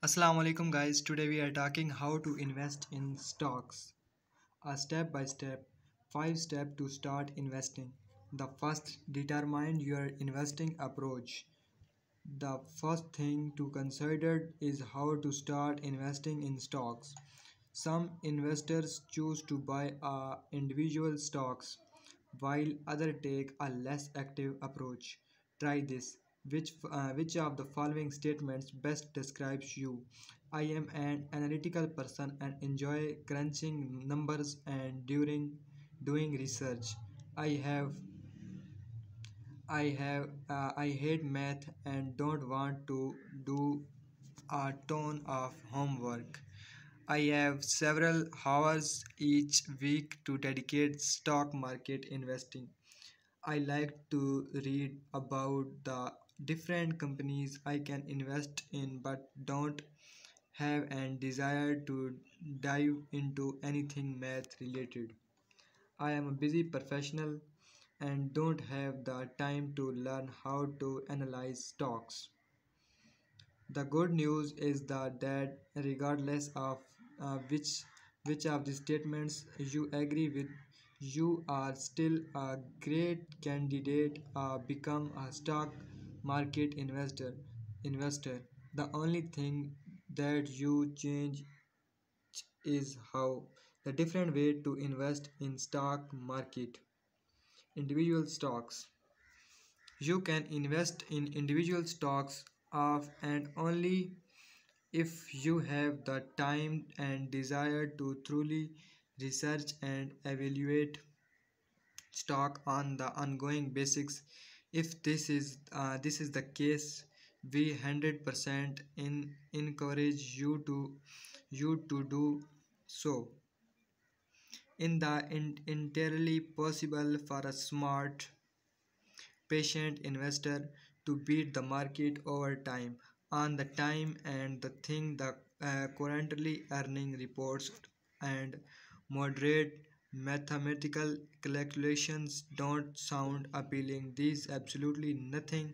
Assalamu alaikum guys. Today we are talking how to invest in stocks. A step by step, 5 step to start investing. The first, determine your investing approach. The first thing to consider is how to start investing in stocks. Some investors choose to buy individual stocks while others take a less active approach. Try this. Which of the following statements best describes you? I am an analytical person and enjoy crunching numbers and during doing research. I have I hate math and don't want to do a ton of homework. I have several hours each week to dedicate stock market investing. I like to read about the different companies I can invest in but don't have an desire to dive into anything math related. I am a busy professional and don't have the time to learn how to analyze stocks. The good news is that regardless of which of the statements you agree with, you are still a great candidate become a stock market investor. The only thing that you change is how the different way to invest in stock market. Individual stocks. You can invest in individual stocks of and only if you have the time and desire to truly research and evaluate stock on the ongoing basics. If this is the case, we 100% encourage you to do so. In the entirely possible for a smart patient investor to beat the market over time on the time and the thing the currently earning reports and moderate mathematical calculations don't sound appealing. There's absolutely nothing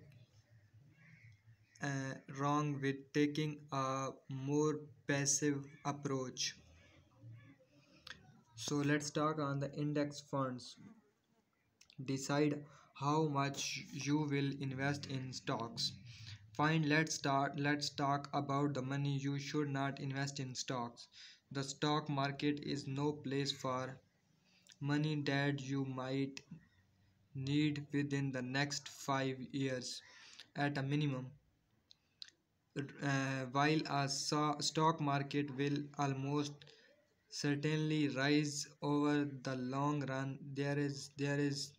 wrong with taking a more passive approach. So let's talk on the index funds. Decide how much you will invest in stocks. Fine, let's talk about the money you should not invest in stocks. The stock market is no place for money that you might need within the next 5 years at a minimum. While a stock market will almost certainly rise over the long run, there is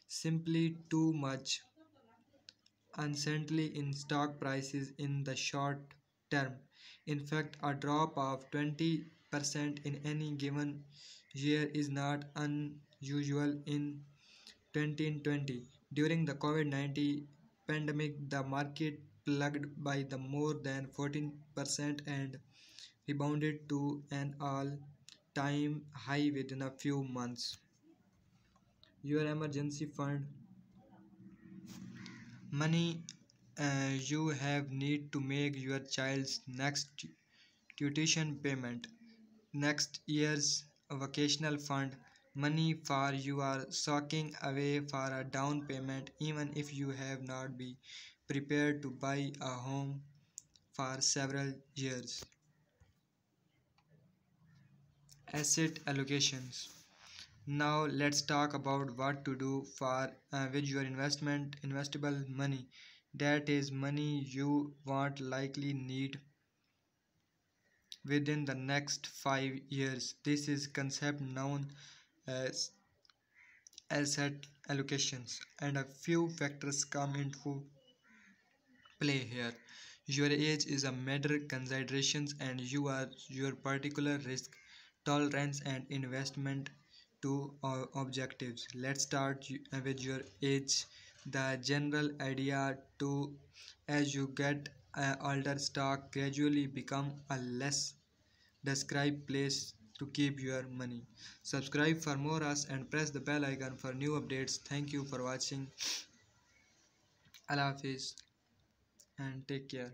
simply too much uncertainty in stock prices in the short term. In fact, a drop of 20% in any given year is not unusual in 2020. During the COVID-19 pandemic, the market plugged by the more than 14% and rebounded to an all-time high within a few months. Your emergency fund money you have need to make your child's next tuition payment, next year's vacational fund, money for you are socking away for a down payment even if you have not been prepared to buy a home for several years. Asset allocations. Now let's talk about what to do for with your investable money. That is money you won't likely need within the next 5 years. This is concept known as asset allocations and a few factors come into play here. Your age is a major consideration and your particular risk tolerance and investment to objectives. Let's start with your age. The general idea to as you get older stock gradually become a less described place to keep your money. Subscribe for more us and press the bell icon for new updates. Thank you for watching. Allah Hafiz and take care.